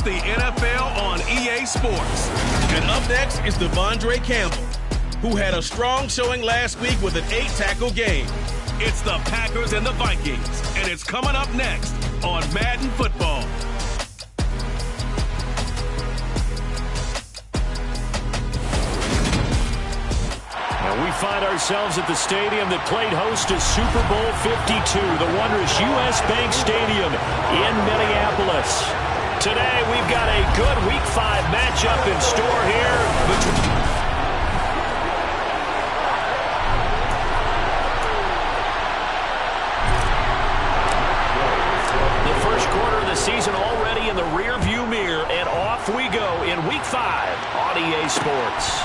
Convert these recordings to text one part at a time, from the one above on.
the NFL on EA Sports. And up next is Devondre Campbell, who had a strong showing last week with an 8-tackle game. It's the Packers and the Vikings, and it's coming up next on Madden Football. And we find ourselves at the stadium that played host to Super Bowl 52, the wondrous U.S. Bank Stadium in Minneapolis. Today, we've got a good Week 5 matchup in store here between... Season already in the rear-view mirror, and off we go in Week 5 on EA Sports.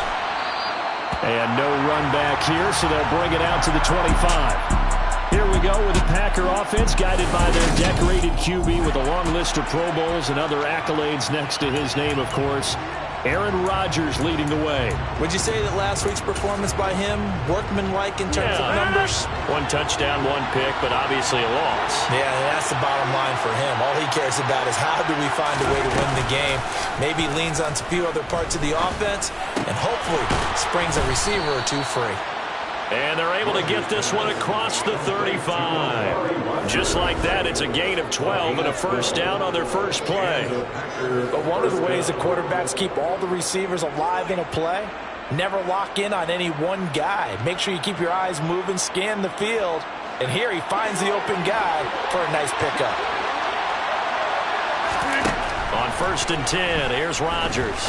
And no run back here, so they'll bring it out to the 25. Here we go with the Packer offense, guided by their decorated QB with a long list of Pro Bowls and other accolades next to his name, of course. Aaron Rodgers leading the way. Would you say that last week's performance by him, workmanlike in terms of numbers? 1 touchdown, 1 pick, but obviously a loss. Yeah, that's the bottom line for him. All he cares about is how do we find a way to win the game. Maybe leans on a few other parts of the offense, and hopefully springs a receiver or two free. And they're able to get this one across the 35. Just like that, it's a gain of 12 and a first down on their first play. But one of the ways that quarterbacks keep all the receivers alive in a play, never lock in on any one guy. Make sure you keep your eyes moving, scan the field. And here he finds the open guy for a nice pickup. On 1st and 10, here's Rodgers.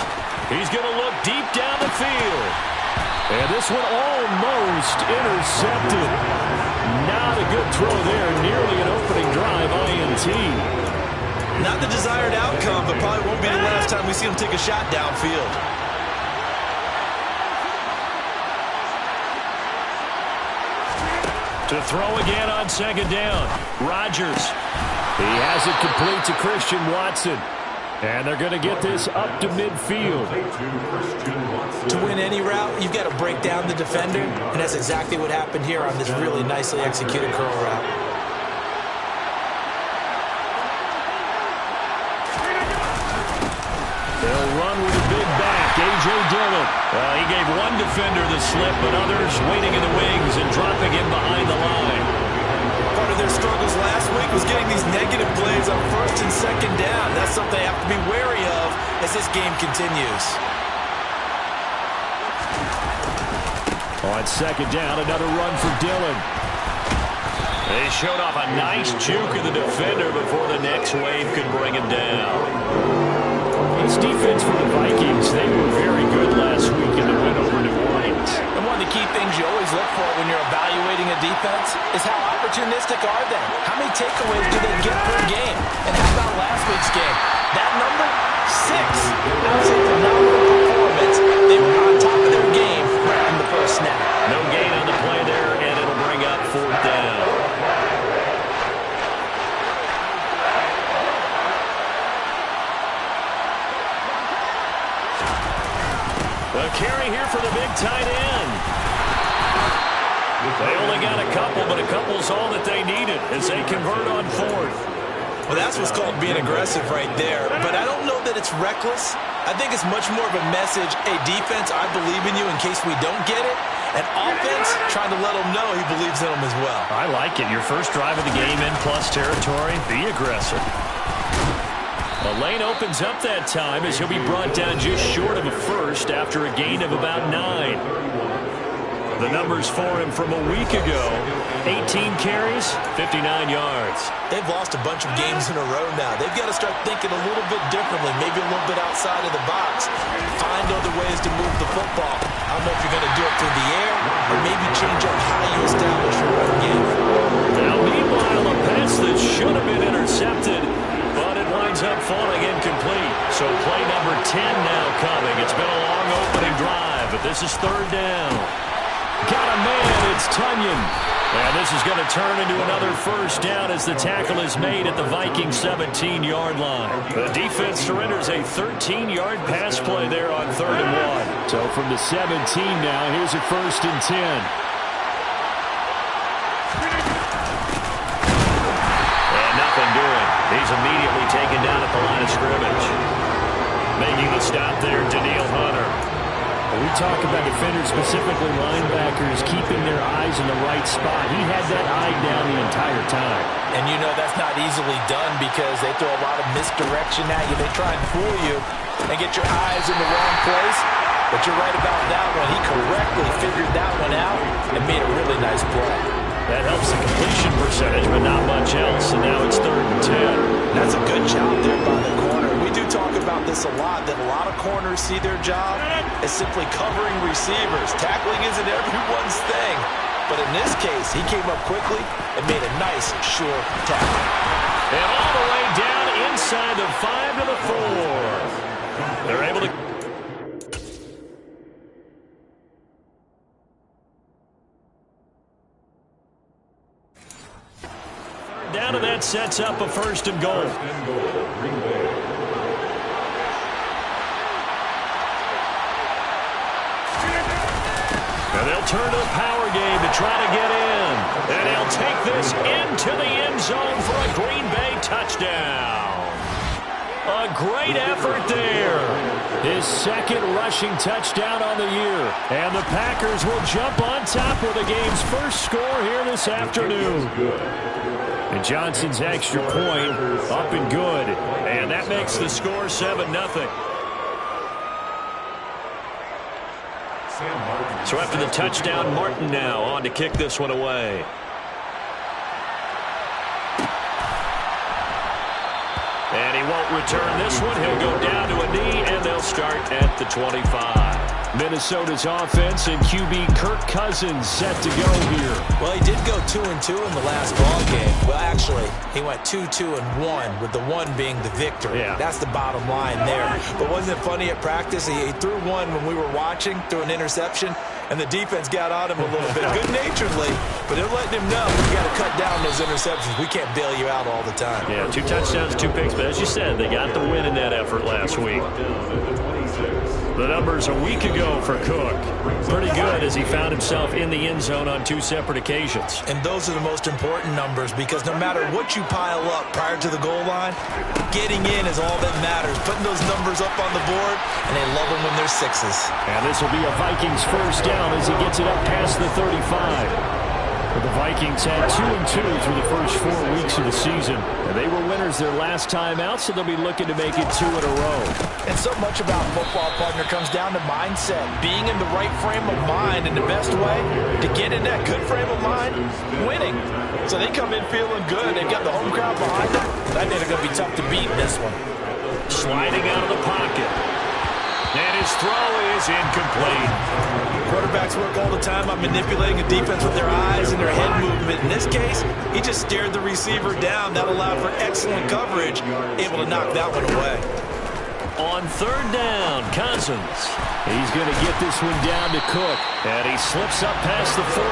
He's going to look deep down the field. And this one almost intercepted. Not a good throw there. Nearly an opening drive INT. Not the desired outcome, but probably won't be the last time we see him take a shot downfield. To throw again on 2nd down. Rodgers. He has it complete to Christian Watson. And they're going to get this up to midfield. To win any route, you've got to break down the defender, and that's exactly what happened here on this really nicely executed curl route. They'll run with a big back, A.J. Dillon. He gave one defender the slip, but others waiting in the wings and dropping him behind the line. Part of their struggles last week was getting these negative plays on 1st and 2nd down. That's something they have to be wary of as this game continues. On 2nd down, another run for Dillon. They showed off a nice juke of the defender before the next wave could bring him down. This defense for the Vikings, they were very good last week in the win over New Orleans. And one of the key things you always look for when you're evaluating a defense is how opportunistic are they? How many takeaways do they get per game? And how about last week's game? That number? 6. That was a phenomenal performance. They were on top of their game right from the first snap. No gain on the play there, and it'll bring up 4th down. A carry here for the big tight end. They only got a couple, but a couple's all that they needed as they convert on 4th. Well, that's what's called being aggressive right there. But I don't know that it's reckless. I think it's much more of a message, hey, defense, I believe in you in case we don't get it. And offense, trying to let him know he believes in them as well. I like it. Your first drive of the game in plus territory, be aggressive. The lane opens up that time as he'll be brought down just short of a first after a gain of about 9. The numbers for him from a week ago, 18 carries, 59 yards. They've lost a bunch of games in a row now. They've got to start thinking a little bit differently, maybe a little bit outside of the box. Find other ways to move the football. I don't know if you're going to do it through the air or maybe change up how you establish your run game. Now, meanwhile, a pass that should have been intercepted, but it winds up falling incomplete. So play number 10 now coming. It's been a long opening drive, but this is 3rd down. Got a man, it's Tunyon. And this is going to turn into another first down as the tackle is made at the Vikings 17-yard line. The defense surrenders a 13-yard pass play there on 3rd and 1. So from the 17 now, here's a 1st and 10. And nothing doing. He's immediately taken down at the line of scrimmage. Making the stop there, Danielle Hunter. We talk about defenders, specifically linebackers, keeping their eyes in the right spot. He had that eye down the entire time. And you know that's not easily done because they throw a lot of misdirection at you. They try and fool you and get your eyes in the wrong place. But you're right about that one. He correctly figured that one out and made a really nice play. That helps the completion percentage, but not much else. And now it's 3rd and 10. That's a good job there by the corner. We do talk about this a lot, that a lot of corners see their job as simply covering receivers. Tackling isn't everyone's thing. But in this case, he came up quickly and made a nice, sure tackle. And all the way down inside the 5 to the 4. They're able to... Down to that sets up a 1st and goal. And they'll turn to the power game to try to get in. And they'll take this into the end zone for a Green Bay touchdown. A great effort there. His 2nd rushing touchdown on the year. And the Packers will jump on top with the game's first score here this afternoon. And Johnson's extra point up and good. And that makes the score 7-0. So after the touchdown, Martin now on to kick this one away. And he won't return this one. He'll go down to a knee, and they'll start at the 25. Minnesota's offense and QB Kirk Cousins set to go here. Well, he did go 2-2 in the last ball game. Well, actually, he went 2-2-1, with the 1 being the victory. Yeah. That's the bottom line there. But wasn't it funny at practice? He threw one when we were watching, threw an interception, and the defense got on him a little bit, good-naturedly. But they're letting him know, we got to cut down those interceptions. We can't bail you out all the time. Yeah, 2 touchdowns, 2 picks. But as you said, they got the win in that effort last week. The numbers a week ago for Cook. Pretty good as he found himself in the end zone on 2 separate occasions. And those are the most important numbers because no matter what you pile up prior to the goal line, getting in is all that matters. Putting those numbers up on the board, and they love them when they're 6s. And this will be a Vikings 1st down as he gets it up past the 35. But the Vikings had 2-2 through the first 4 weeks of the season. And they were winners their last time out, so they'll be looking to make it 2 in a row. And so much about football, partner, comes down to mindset. Being in the right frame of mind, and the best way to get in that good frame of mind, winning. So they come in feeling good. They've got the home crowd behind them. I think they're going to be tough to beat in this one. Sliding out of the pocket. And his throw is incomplete. Quarterbacks work all the time on manipulating a defense with their eyes and their head movement. In this case, he just stared the receiver down. That allowed for excellent coverage, able to knock that one away. On 3rd down, Cousins. He's going to get this one down to Cook. And he slips up past the 45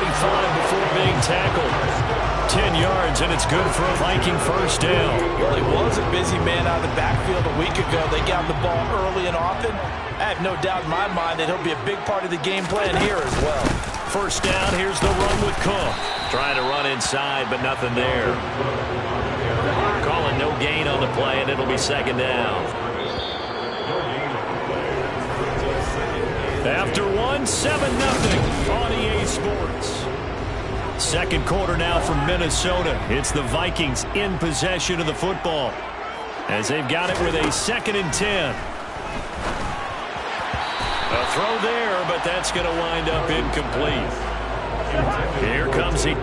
before being tackled. 10 yards, and it's good for a Viking 1st down. Well, he was a busy man out of the backfield a week ago. They got the ball early and often. I have no doubt in my mind that he'll be a big part of the game plan here as well. 1st down, here's the run with Cook. Trying to run inside, but nothing there. Calling no gain on the play, and it'll be 2nd down. After 1, 7-0 on EA Sports. 2nd quarter now from Minnesota. It's the Vikings in possession of the football as they've got it with a 2nd and 10. A throw there, but that's going to wind up incomplete. Here comes he.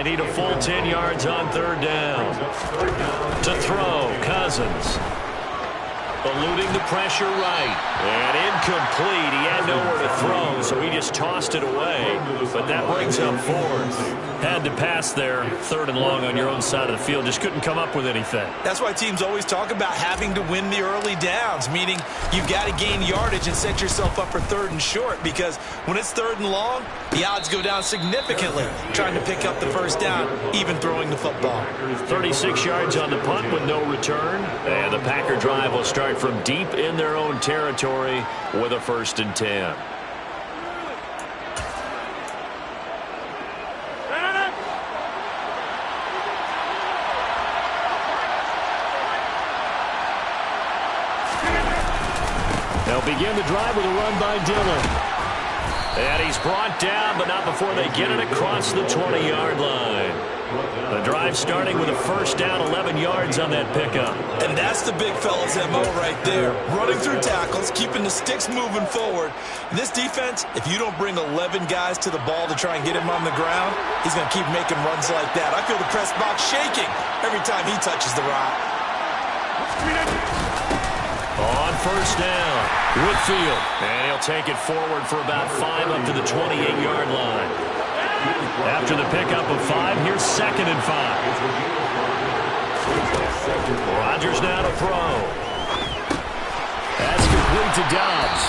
they need a full 10 yards on third down. To throw, Cousins. Eluding the pressure right. And incomplete. He had nowhere to throw, so he just tossed it away. But that brings up fourth. Had to pass there. Third and long on your own side of the field. Just couldn't come up with anything. That's why teams always talk about having to win the early downs, meaning you've got to gain yardage and set yourself up for third and short, because when it's third and long, the odds go down significantly trying to pick up the first down, even throwing the football. 36 yards on the punt with no return. And the Packer drive will start from deep in their own territory with a 1st and 10. They'll begin the drive with a run by Dillon. And he's brought down, but not before they get it across the 20-yard line. The drive starting with a 1st down, 11 yards on that pickup. And that's the big fella's MO right there. Running through tackles, keeping the sticks moving forward. In this defense, if you don't bring 11 guys to the ball to try and get him on the ground, he's going to keep making runs like that. I feel the press box shaking every time he touches the rock. On 1st down, Whitfield. And he'll take it forward for about 5 up to the 28-yard line. After the pickup of 5, here's 2nd and 5. Rodgers now to throw. That's complete to Dobbs.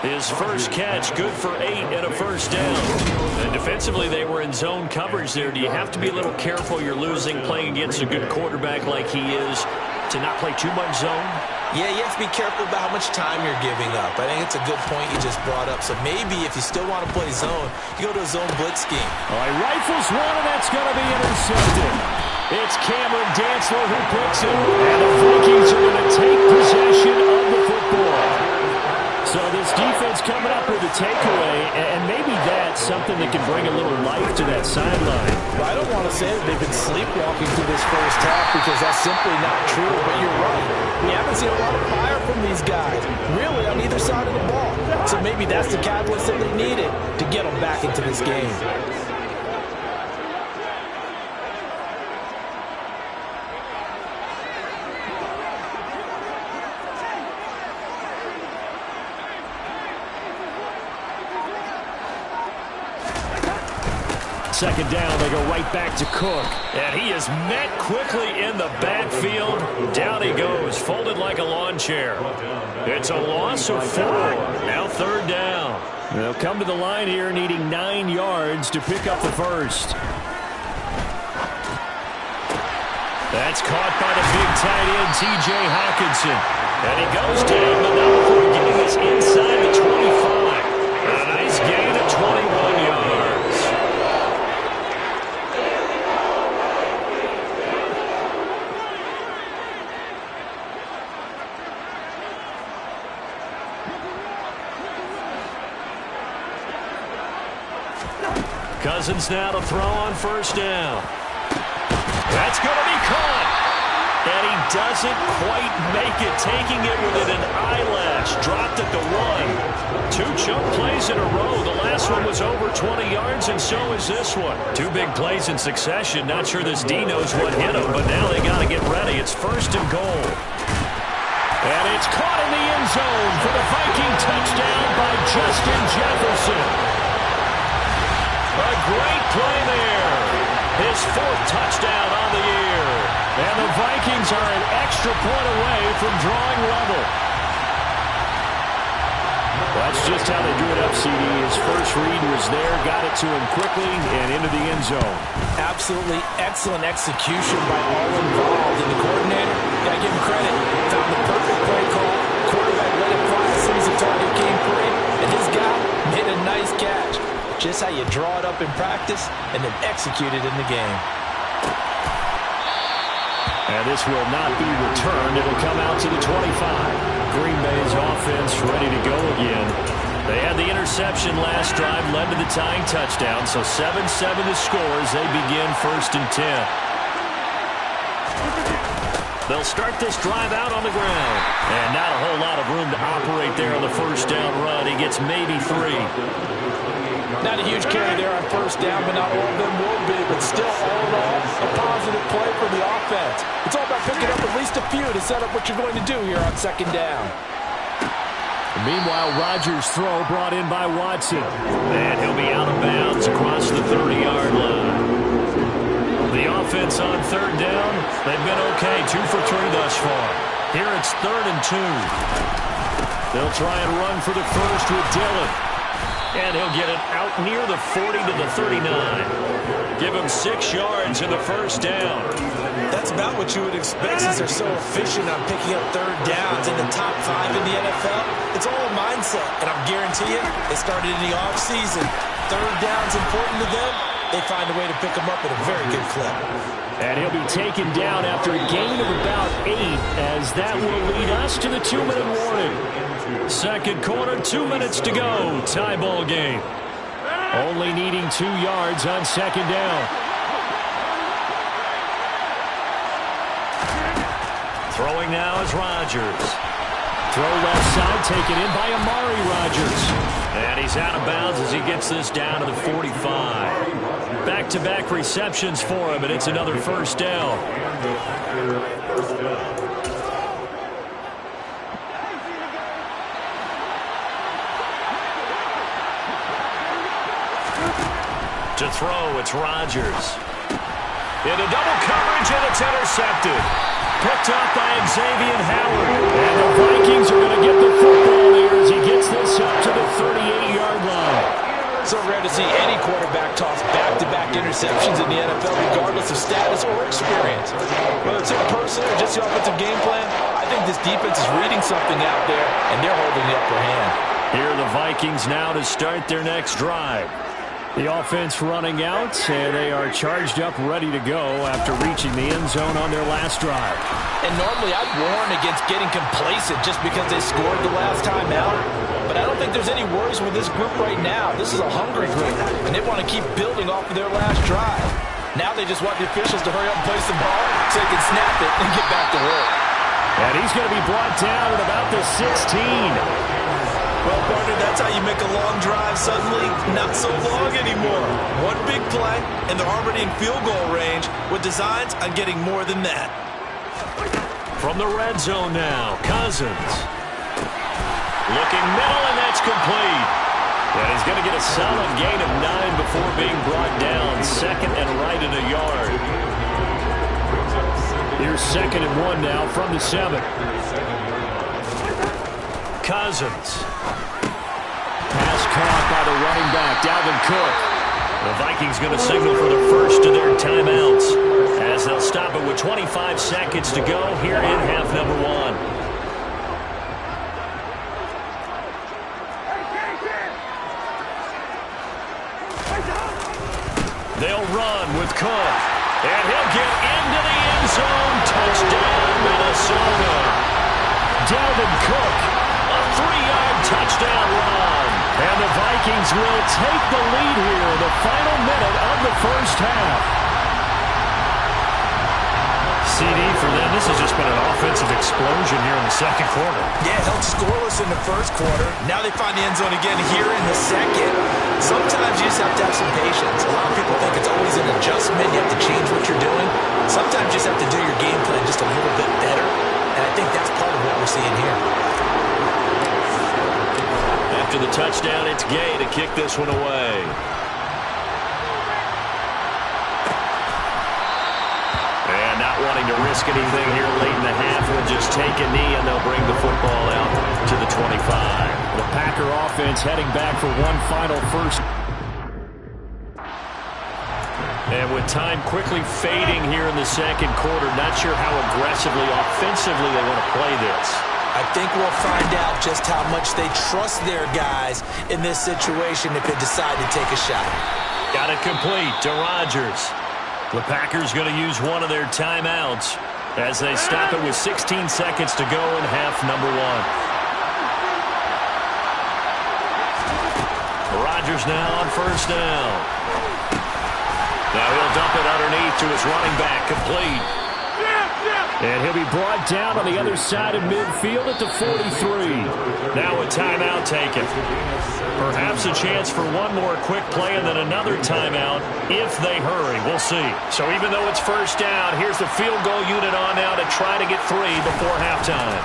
His first catch, good for 8 and a 1st down. And defensively, they were in zone coverage there. Do you have to be a little careful you're losing playing against a good quarterback like he is to not play too much zone? Yeah, you have to be careful about how much time you're giving up. I think it's a good point you just brought up. So maybe if you still want to play zone, you go to a zone blitz scheme. All right, rifles one, and that's going to be intercepted. It's Cameron Dantzler who picks it. And the Vikings are going to take possession of the football. So this defense coming up with a takeaway, and maybe that's something that can bring a little life to that sideline. Well, I don't want to say that they've been sleepwalking through this first half, because that's simply not true, but you're right. We haven't seen a lot of fire from these guys, really, on either side of the ball. So maybe that's the catalyst that they needed to get them back into this game. Second down, they go right back to Cook. And he is met quickly in the backfield. Down he goes, folded like a lawn chair. It's a loss of 4. Now 3rd down. They'll come to the line here needing 9 yards to pick up the first. That's caught by the big tight end, T.J. Hawkinson. And he goes down, but not before getting us inside the 25. A nice gain of 21 yards. Cousins now to throw on 1st down. That's going to be caught. And he doesn't quite make it, taking it within an eyelash. Dropped at the 1. 2 chunk plays in a row. The last one was over 20 yards, and so is this one. 2 big plays in succession. Not sure this D knows what hit him, but now they got to get ready. It's 1st and goal. And it's caught in the end zone for the Viking touchdown by Justin Jefferson. A great play there. His 4th touchdown on the year. And the Vikings are an extra point away from drawing level. That's just how they drew it up, CD. His first read was there, got it to him quickly, and into the end zone. Absolutely excellent execution by all involved. And the coordinator, got to give him credit, found the perfect play call. Quarterback let it fly as soon as the target came free, and his guy made a nice catch. Just how you draw it up in practice and then execute it in the game. And this will not be returned. It'll come out to the 25. Green Bay's offense ready to go again. They had the interception last drive, led to the tying touchdown. So 7-7 the score as they begin 1st and 10. They'll start this drive out on the ground. And not a whole lot of room to operate there on the first down run. He gets maybe 3. Not a huge carry there on first down, but not all of them will be. But still, all in all, a positive play for the offense. It's all about picking up at least a few to set up what you're going to do here on second down. Meanwhile, Rodgers' throw brought in by Watson. And he'll be out of bounds across the 30-yard line. The offense on third down, they've been okay, 2 for 3 thus far. Here it's 3rd and 2. They'll try and run for the first with Dillon. And he'll get it out near the 40 to the 39. Give him 6 yards in the first down. That's about what you would expect since they're so efficient on picking up third downs in the top 5 in the NFL. It's all a mindset, and I'm guaranteeing they started in the offseason. Third down's important to them. They find a way to pick them up at a very good clip. And he'll be taken down after a gain of about 8, as that will lead us to the 2-minute warning. Second quarter, 2 minutes to go. Tie ball game. Only needing 2 yards on second down. Throwing now is Rodgers. Throw left side taken in by Amari Rodgers. And he's out of bounds as he gets this down to the 45. Back-to-back receptions for him, and it's another first down. To throw, it's Rodgers. Into double coverage, and it's intercepted. Picked up by Xavier Howard. And the Vikings are going to get the football here as he gets this up to the 38-yard line. So rare to see any quarterback toss back-to-back interceptions in the NFL, regardless of status or experience. Whether it's in person or just the offensive game plan, I think this defense is reading something out there, and they're holding the upper hand. Here are the Vikings now to start their next drive. The offense running out, and they are charged up, ready to go after reaching the end zone on their last drive. And normally I'd warn against getting complacent just because they scored the last time out. But I don't think there's any worries with this group right now. This is a hungry group, and they want to keep building off of their last drive. Now they just want the officials to hurry up and place the ball so they can snap it and get back to work. And he's going to be brought down at about the 16. Well, partner, that's how you make a long drive suddenly not so long anymore. One big play, and they're already in field goal range with designs on getting more than that. From the red zone now, Cousins. Looking middle, and that's complete. And he's going to get a solid gain of 9 before being brought down. 2nd and right in a yard. Here's 2nd and 1 now from the 7. Cousins. Pass caught by the running back, Dalvin Cook. The Vikings going to signal for the first of their timeouts as they'll stop it with 25 seconds to go here in half number 1. They'll run with Cook, and he'll get into the end zone. Touchdown, Minnesota. Dalvin Cook. A 3-yard touchdown run. And the Vikings will take the lead here in the final minute of the first half. CD for them, this has just been an offensive explosion here in the second quarter. Yeah, held scoreless in the first quarter. Now they find the end zone again here in the second. Sometimes you just have to have some patience. A lot of people think it's always an adjustment. You have to change what you're doing. Sometimes you just have to do your game plan just a little bit better. And I think that's part of what we're seeing here. After the touchdown, it's Gay to kick this one away. And not wanting to risk anything here late in the half, will just take a knee and they'll bring the football out to the 25. The Packer offense heading back for one final first. And with time quickly fading here in the second quarter, not sure how aggressively, offensively they want to play this. I think we'll find out just how much they trust their guys in this situation if they decide to take a shot. Got it complete to Rodgers. The Packers going to use one of their timeouts as they stop it with 16 seconds to go in half number 1. Rodgers now on first down. Now he'll dump it underneath to his running back, complete. And he'll be brought down on the other side of midfield at the 43. Now a timeout taken. Perhaps a chance for one more quick play and then another timeout if they hurry. We'll see. So even though it's first down, here's the field goal unit on now to try to get 3 before halftime.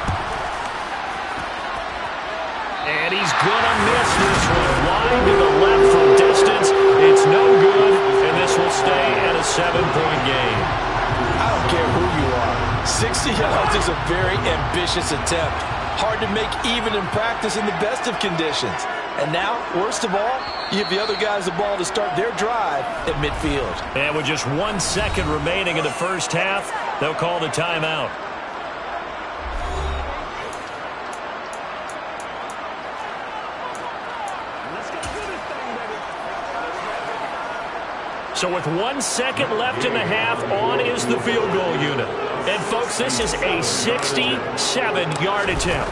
And he's going to miss this one. Wide to the left from distance. It's no good, and this will stay at a 7-point game. I don't care who you are. 60 yards is a very ambitious attempt. Hard to make even in practice in the best of conditions. And now, worst of all, you give the other guys the ball to start their drive at midfield. And with just 1 second remaining in the first half, they'll call the timeout. So with 1 second left in the half, on is the field goal unit. And folks, this is a 67-yard attempt.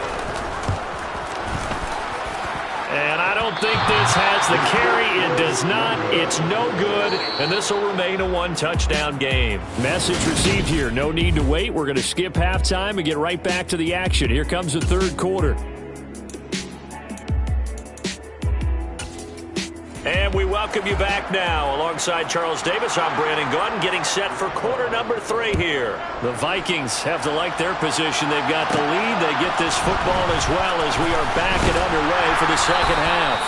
And I don't think this has the carry. It does not. It's no good. And this will remain a one-touchdown game. Message received here. No need to wait. We're going to skip halftime and get right back to the action. Here comes the third quarter. And we welcome you back now. Alongside Charles Davis, I'm Brandon Gaudin, getting set for quarter number 3 here. The Vikings have to like their position. They've got the lead. They get this football as well as we are back and underway for the second half.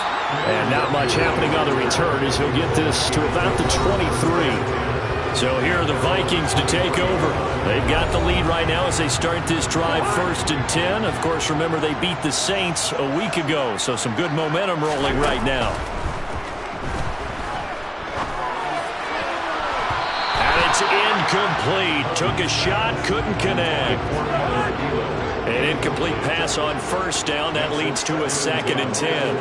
And not much happening on the return as he'll get this to about the 23. So here are the Vikings to take over. They've got the lead right now as they start this drive 1st and 10. Of course, remember they beat the Saints a week ago, so some good momentum rolling right now. It's incomplete. Took a shot, couldn't connect. An incomplete pass on first down. That leads to a 2nd and 10.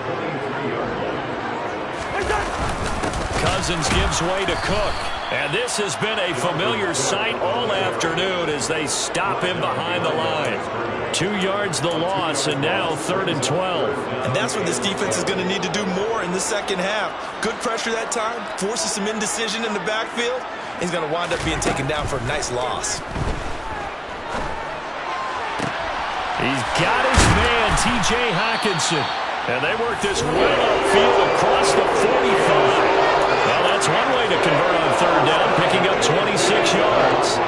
Cousins gives way to Cook. And this has been a familiar sight all afternoon as they stop him behind the line. 2 yards the loss, and now 3rd and 12. And that's what this defense is going to need to do more in the second half. Good pressure that time, forces some indecision in the backfield. He's going to wind up being taken down for a nice loss. He's got his man, T.J. Hockenson. And they work this well upfield across the 45. Well, that's one way to convert on 3rd down, picking up 26 yards.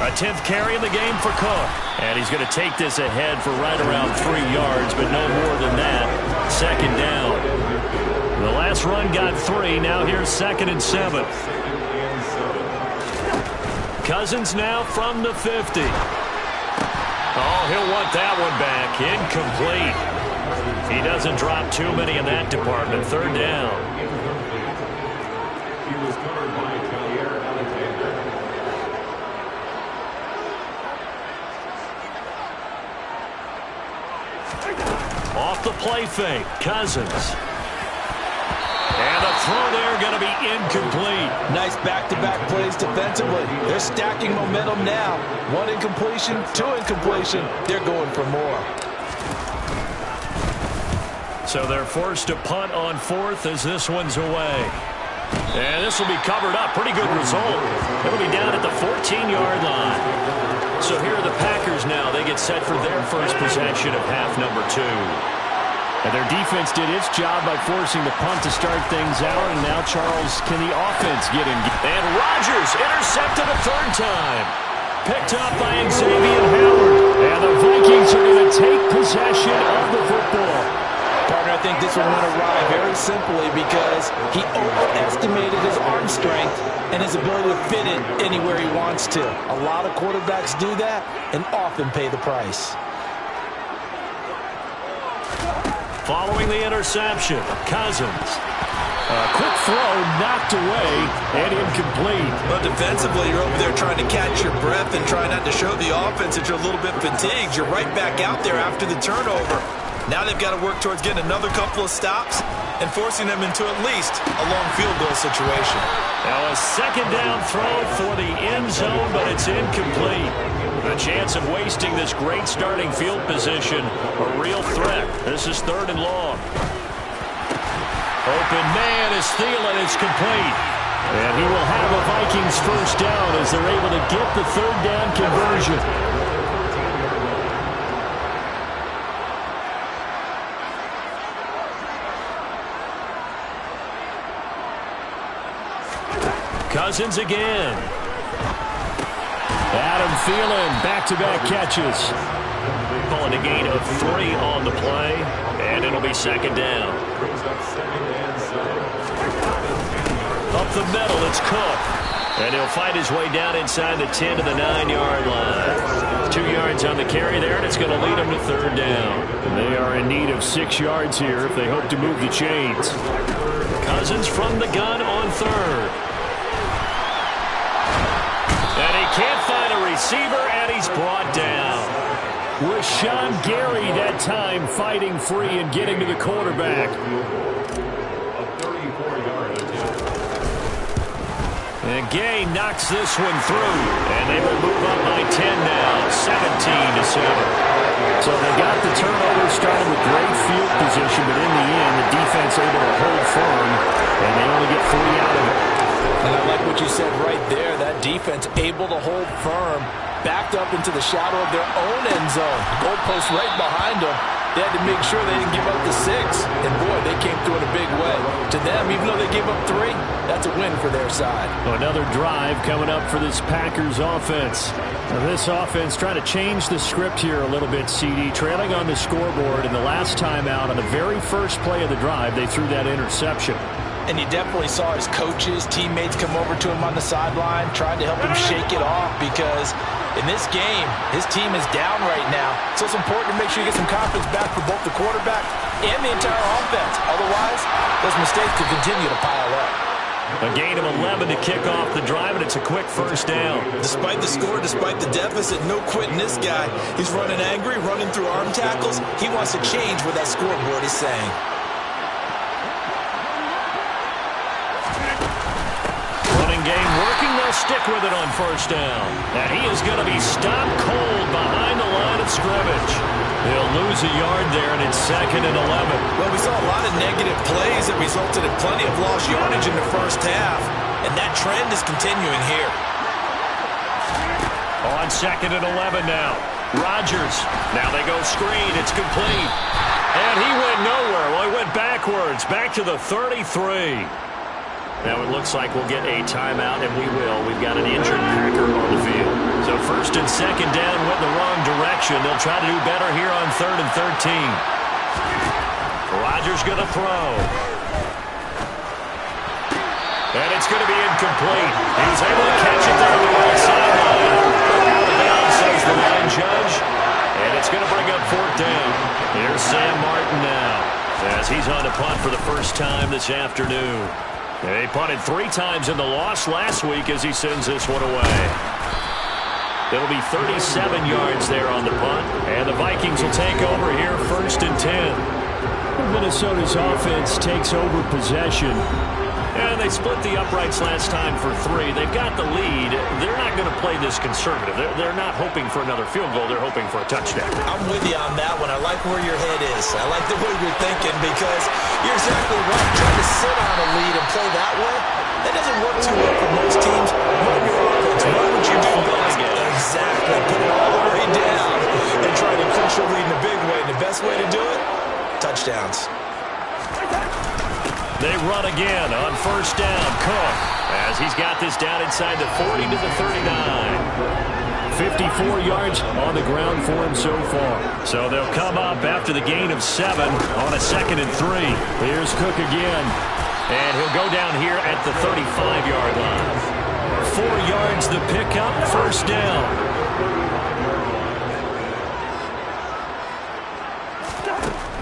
A 10th carry in the game for Cook. And he's going to take this ahead for right around 3 yards, but no more than that. 2nd down. The last run got 3. Now here's 2nd and 7. Cousins now from the 50. Oh, he'll want that one back. Incomplete. He doesn't drop too many in that department. 3rd down. Off the play fake. Cousins. And the throw there going to be incomplete. Nice back-to-back plays defensively. They're stacking momentum now. 1 incompletion, 2 incompletion. They're going for more. So they're forced to punt on 4th as this one's away. And this will be covered up. Pretty good result. It'll be down at the 14-yard line. So here are the Packers now. They get set for their first possession of half number 2. And their defense did its job by forcing the punt to start things out. And now, Charles, can the offense get him? And Rodgers intercepted a 3rd time. Picked up by Xavier Howard. And the Vikings are going to take possession of the football. Partner, I think this one went awry very simply because he overestimated his arm strength and his ability to fit it anywhere he wants to. A lot of quarterbacks do that and often pay the price. Following the interception, Cousins. A quick throw knocked away and incomplete. But defensively, you're over there trying to catch your breath and try not to show the offense that you're a little bit fatigued. You're right back out there after the turnover. Now they've got to work towards getting another couple of stops and forcing them into at least a long field goal situation. Now a 2nd down throw for the end zone, but it's incomplete. The chance of wasting this great starting field position, a real threat. This is 3rd and long. Open man is Thielen. It's complete. And he will have a Vikings first down as they're able to get the third down conversion. Cousins again. Adam Thielen, back-to-back catches. Calling a gain of 3 on the play, and it'll be second down. Up the middle, it's Cook. And he'll fight his way down inside the 10 to the 9-yard line. 2 yards on the carry there, and it's going to lead them to third down. They are in need of 6 yards here if they hope to move the chains. Cousins from the gun on third. And he can't find a receiver, and he's brought down. Rashawn Gary that time fighting free and getting to the quarterback. And Gay knocks this one through, and they will move up by 10 now, 17-7. So they got the turnover started with great field position, but in the end, the defense able to hold firm, and they only get 3 out of it. And I like what you said right there. That defense able to hold firm, backed up into the shadow of their own end zone. Goalpost right behind them. They had to make sure they didn't give up the 6. And, boy, they came through in a big way. To them, even though they gave up 3, that's a win for their side. Another drive coming up for this Packers offense. Now, this offense trying to change the script here a little bit, CD. Trailing on the scoreboard, and the last time out on the very first play of the drive, they threw that interception. And you definitely saw his coaches, teammates come over to him on the sideline, trying to help him shake it off because in this game, his team is down right now. So it's important to make sure you get some confidence back for both the quarterback and the entire offense. Otherwise, those mistakes could continue to pile up. A gain of 11 to kick off the drive, and it's a quick first down. Despite the score, despite the deficit, no quitting this guy. He's running angry, running through arm tackles. He wants to change what that scoreboard is saying. Game working, they'll stick with it on first down. And he is going to be stopped cold behind the line of scrimmage. They'll lose a yard there, and it's 2nd and 11. Well, we saw a lot of negative plays that resulted in plenty of lost yardage in the first half, and that trend is continuing here. On 2nd and 11 now. Rodgers. Now they go screen. It's complete. And he went nowhere. Well, he went backwards. Back to the 33. Now it looks like we'll get a timeout, and we will. We've got an injured Packer on the field. So 1st and 2nd down went the wrong direction. They'll try to do better here on 3rd and 13. Rodgers going to throw. And it's going to be incomplete. He's able to catch it there on the right sideline. Out of bounds, says the line judge. And it's going to bring up 4th down. Here's Sam Martin now, as he's on the punt for the first time this afternoon. They punted 3 times in the loss last week as he sends this one away. It'll be 37 yards there on the punt, and the Vikings will take over here 1st and 10. Minnesota's offense takes over possession. And they split the uprights last time for 3. They've got the lead. They're not going to play this conservative. They're not hoping for another field goal. They're hoping for a touchdown. I'm with you on that one. I like where your head is. I like the way you're thinking because you're exactly right. Trying to sit on a lead and play that way, that doesn't work too well for most teams. Run your offense. Run what you do best. Exactly. Put it all the way down and try to clinch your lead in a big way. The best way to do it, touchdowns. They run again on 1st down. Cook, as he's got this down inside the 40 to the 39. 54 yards on the ground for him so far. So they'll come up after the gain of 7 on a 2nd and 3. Here's Cook again. And he'll go down here at the 35-yard line. 4 yards the pickup, 1st down.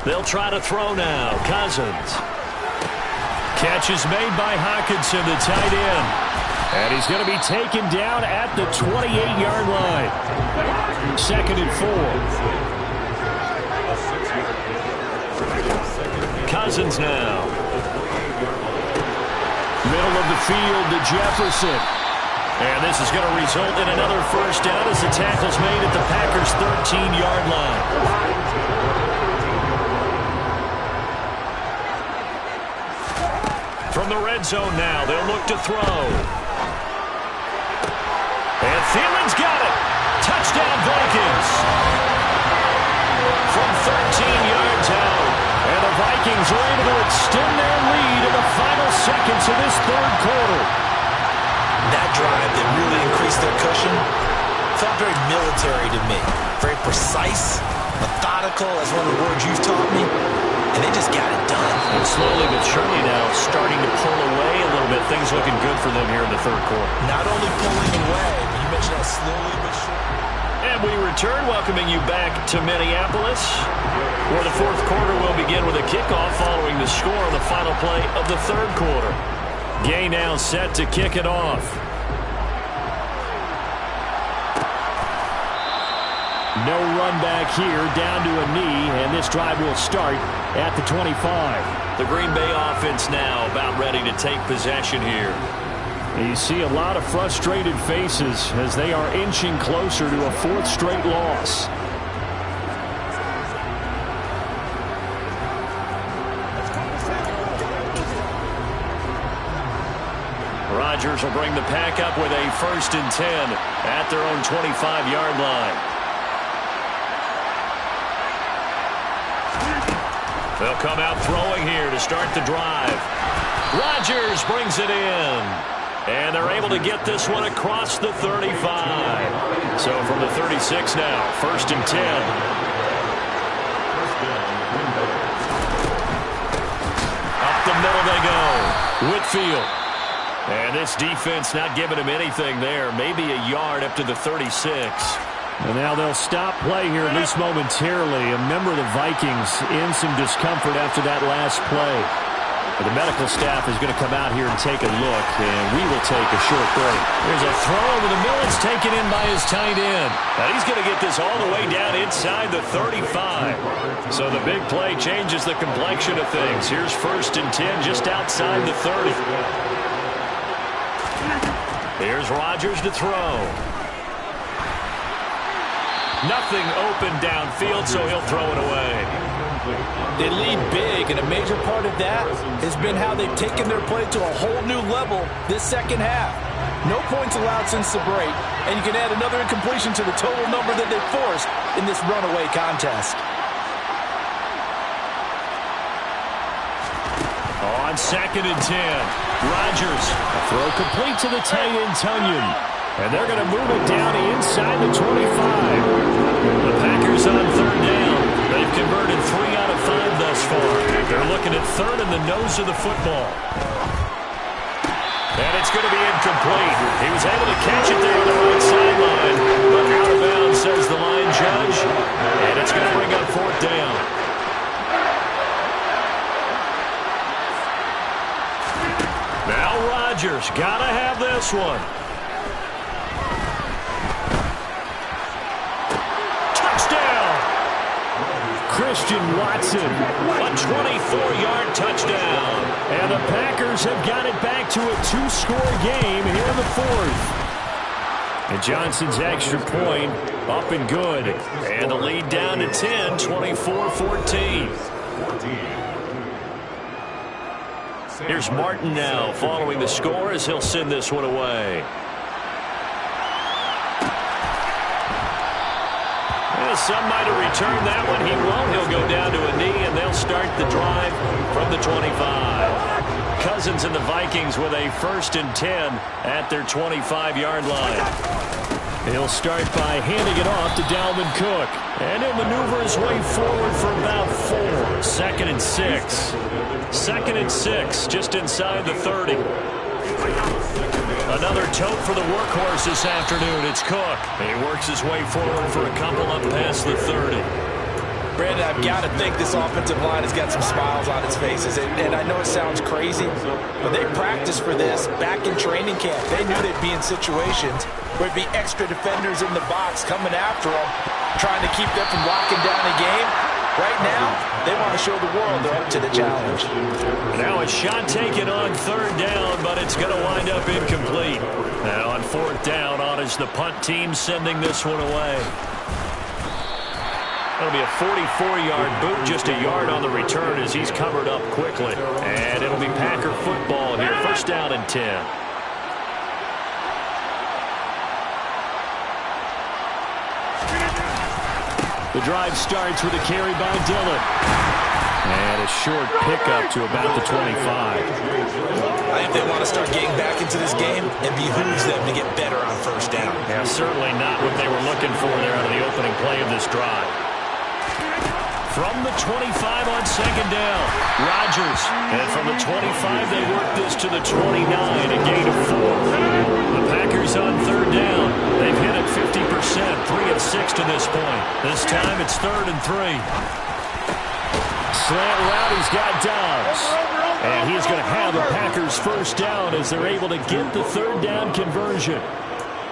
They'll try to throw now. Cousins. Catch is made by Hawkinson, the tight end. And he's going to be taken down at the 28-yard line. 2nd and 4. Cousins now. Middle of the field to Jefferson. And this is going to result in another 1st down as the tackle's made at the Packers' 13-yard line. From the red zone now, they'll look to throw. And Thielen's got it. Touchdown, Vikings. From 13 yards out. And the Vikings are able to extend their lead in the final seconds of this third quarter. That drive that really increased their cushion felt very military to me. Very precise, methodical, that's one of the words you've taught me. And they just got it done. And slowly but surely now starting to pull away a little bit. Things looking good for them here in the third quarter. Not only pulling away, but you mentioned that slowly but surely. And we return, welcoming you back to Minneapolis, where the fourth quarter will begin with a kickoff following the score on the final play of the third quarter. Gay now set to kick it off. No run back here, down to a knee, and this drive will start at the 25. The Green Bay offense now about ready to take possession here. You see a lot of frustrated faces as they are inching closer to a fourth straight loss. Rodgers will bring the pack up with a 1st and 10 at their own 25-yard line. They'll come out throwing here to start the drive. Rodgers brings it in. And they're able to get this one across the 35. So from the 36 now, 1st and 10. Up the middle they go. Whitfield. And this defense not giving him anything there. Maybe a yard up to the 36. And now they'll stop play here, at least momentarily. A member of the Vikings in some discomfort after that last play. But the medical staff is going to come out here and take a look, and we will take a short break. There's a throw over the middle. It's taken in by his tight end. Now he's going to get this all the way down inside the 35. So the big play changes the complexion of things. Here's 1st and 10 just outside the 30. Here's Rodgers to throw. Nothing open downfield, so he'll throw it away. They lead big, and a major part of that has been how they've taken their play to a whole new level this second half. No points allowed since the break, and you can add another incompletion to the total number that they forced in this runaway contest. On 2nd and 10, Rodgers. A throw complete to the tight end, Tunyon. And they're going to move it down inside the 25. The Packers on 3rd down. They've converted 3 out of 5 thus far. They're looking at 3rd in the nose of the football. And it's going to be incomplete. He was able to catch it there on the right sideline, but out of bounds, says the line judge. And it's going to bring up 4th down. Now Rodgers got to have this one. Christian Watson. A 24-yard touchdown. And the Packers have got it back to a 2-score game here in the 4th. And Johnson's extra point up and good. And the lead down to 10, 24-14. Here's Martin now following the score as he'll send this one away. Some might have returned that one. He won't. He'll go down to a knee, and they'll start the drive from the 25. Cousins and the Vikings with a 1st and 10 at their 25-yard line. He'll start by handing it off to Dalvin Cook. And he'll maneuver his way forward for about 4. 2nd and 6. 2nd and 6, just inside the 30. Another tote for the workhorse this afternoon. It's Cook. He works his way forward for a couple up past the 30. Brandon, I've got to think this offensive line has got some smiles on its faces. And I know it sounds crazy, but they practiced for this back in training camp. They knew they'd be in situations where it'd be extra defenders in the box coming after them, trying to keep them from locking down a game. Right now, they want to show the world they're up to the challenge. Now a shot taken on 3rd down, but it's going to wind up incomplete. Now on 4th down, on is the punt team sending this one away. That'll be a 44-yard boot, just a yard on the return as he's covered up quickly. And it'll be Packer football here. First down and 10. The drive starts with a carry by Dillon. And a short pickup to about the 25. I think they want to start getting back into this game. It behooves them to get better on first down. Yeah, certainly not what they were looking for there out of the opening play of this drive. From the 25 on second down, Rodgers. And from the 25, they work this to the 29, a gain of 4. The Packers on third down. They've hit it 50%, 3 of 6 to this point. This time it's 3rd and 3. Slant route, he's got Dobbs. And he's going to have the Packers first down as they're able to get the third down conversion.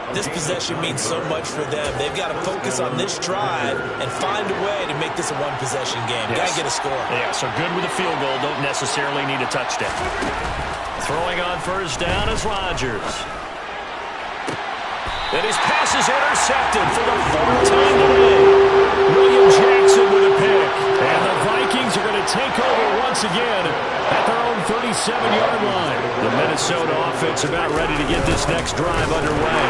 This possession means so much for them. They've got to focus on this drive and find a way to make this a one-possession game. Yes. Got to get a score. Yeah, so good with a field goal. Don't necessarily need a touchdown. Throwing on first down is Rodgers. And his pass is intercepted for the 4th time today. William Jackson with a pick. And the Vikings are going to take over once again at their own 37-yard line. The Minnesota offense about ready to get this next drive underway.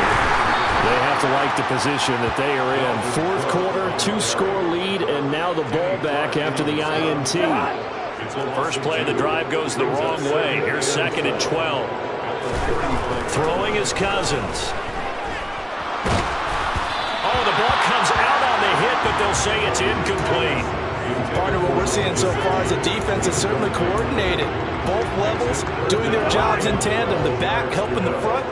They have to like the position that they are in. 4th quarter, 2-score lead, and now the ball back after the INT. First play of the drive goes the wrong way. Here's 2nd and 12. Throwing is Cousins. Oh, the ball comes out on the hit, but they'll say it's incomplete. Partner, what we're seeing so far is the defense is certainly coordinated. Both levels doing their jobs in tandem. The back helping the front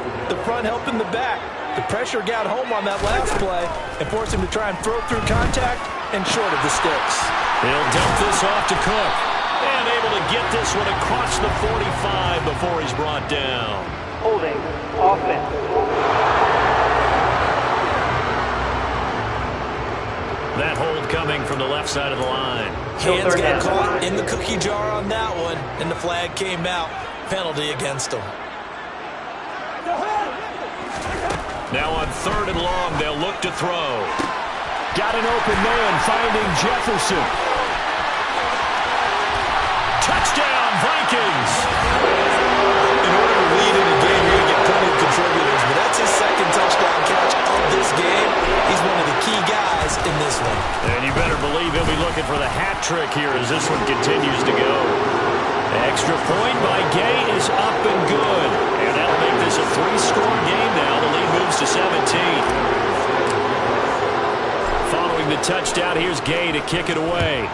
helping the back. The pressure got home on that last play and forced him to try and throw through contact and short of the sticks. He'll dump this off to Cook. And able to get this one across the 45 before he's brought down. Holding offense. That hold coming from the left side of the line. Hands got caught in the cookie jar on that one, and the flag came out. Penalty against him. Now on 3rd and long, they'll look to throw. Got an open man, finding Jefferson. Touchdown, Vikings! In order to lead in a game, you're going to get plenty of contributors, but that's his 2nd touchdown catch of this game. He's one of the key guys in this one. And you better believe he'll be looking for the hat trick here as this one continues to go. Extra point by Gay is up and good. And that'll make this a 3-score game now. The lead moves to 17. Following the touchdown, here's Gay to kick it away.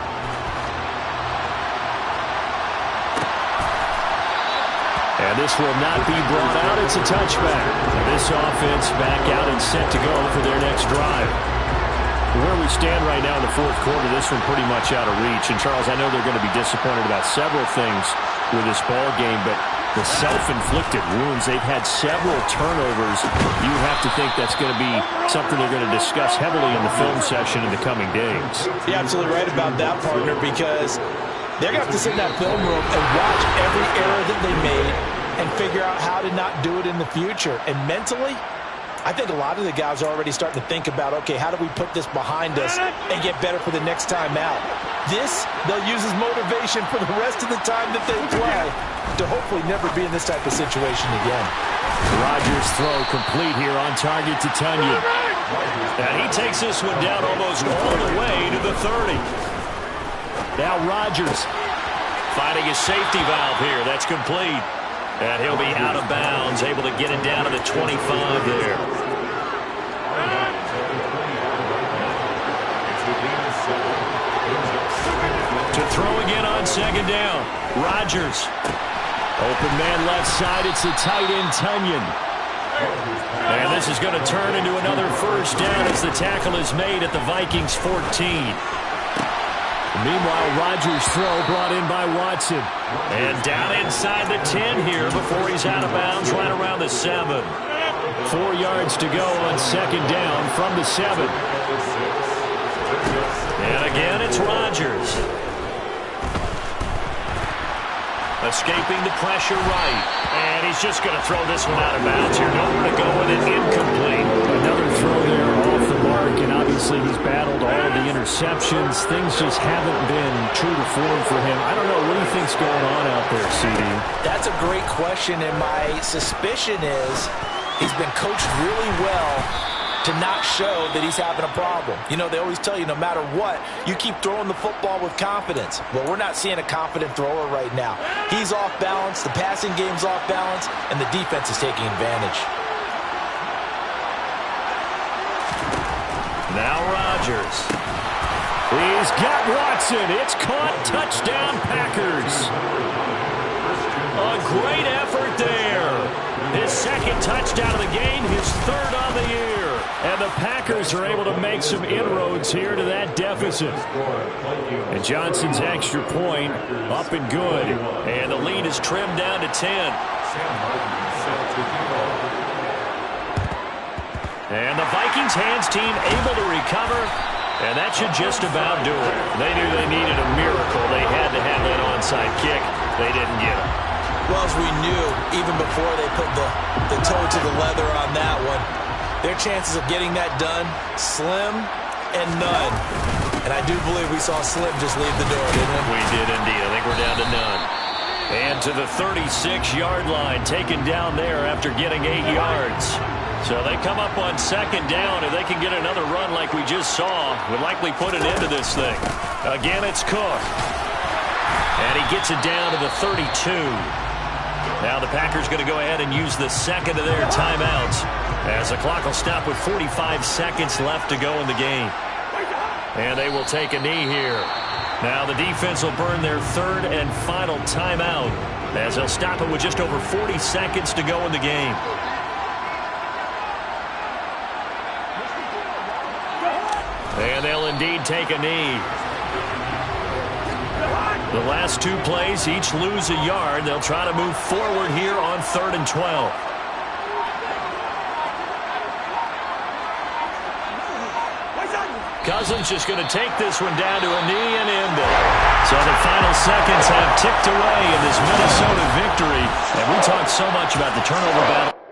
And this will not be brought out. It's a touchback. This offense back out and set to go for their next drive. Where we stand right now in the 4th quarter, this one pretty much out of reach. And, Charles, I know they're going to be disappointed about several things with this ball game, but the self-inflicted wounds, they've had several turnovers. You have to think that's going to be something they're going to discuss heavily in the film session in the coming days. You're absolutely right about that, partner, because they're going to have to sit in that film room and watch every error that they made and figure out how to not do it in the future. And mentally, I think a lot of the guys are already starting to think about, okay, how do we put this behind us and get better for the next time out? This, they'll use as motivation for the rest of the time that they play to hopefully never be in this type of situation again. Rodgers' throw complete here on target to Tunyon. And he takes this one down almost all the way to the 30. Now Rodgers finding his safety valve here. That's complete. And he'll be out of bounds, able to get it down to the 25 there. To throw again on 2nd down. Rodgers. Open man left side. It's the tight end, Tunyon. And this is going to turn into another first down as the tackle is made at the Vikings 14. Meanwhile, Rodgers' throw brought in by Watson. And down inside the 10 here before he's out of bounds right around the 7. 4 yards to go on 2nd down from the 7. And again, it's Rodgers. Escaping the pressure right. And he's just going to throw this one out of bounds here. Nowhere to go with it. Incomplete. Another throw there off the mark, and obviously obviously he's battled all of the interceptions. Things just haven't been true to form for him. I don't know. What do you think's going on out there, CD? That's a great question, and my suspicion is he's been coached really well to not show that he's having a problem. You know, they always tell you no matter what, you keep throwing the football with confidence. Well, we're not seeing a confident thrower right now. He's off balance, the passing game's off balance, and the defense is taking advantage. Now Rodgers. He's got Watson. It's caught. Touchdown, Packers. A great effort there. His second touchdown of the game, his third on the year. And the Packers are able to make some inroads here to that deficit. And Johnson's extra point up and good. And the lead is trimmed down to 10. And the Vikings hands team able to recover. And that should just about do it. They knew they needed a miracle. They had to have that onside kick. They didn't get it. Well, as we knew, even before they put the toe to the leather on that one, their chances of getting that done, slim and none. And I do believe we saw Slim just leave the door, didn't we? We did indeed. I think we're down to none. And to the 36-yard line, taken down there after getting 8 yards. So they come up on second down. If they can get another run like we just saw, would likely put an end to this thing. Again, it's Cook. And he gets it down to the 32. Now the Packers going to go ahead and use the second of their timeouts as the clock will stop with 45 seconds left to go in the game. And they will take a knee here. Now the defense will burn their third and final timeout as they'll stop it with just over 40 seconds to go in the game. And they'll indeed take a knee. The last two plays each lose a yard. They'll try to move forward here on 3rd and 12. Cousins just going to take this one down to a knee and end it. So the final seconds have ticked away in this Minnesota victory. And we talked so much about the turnover battle.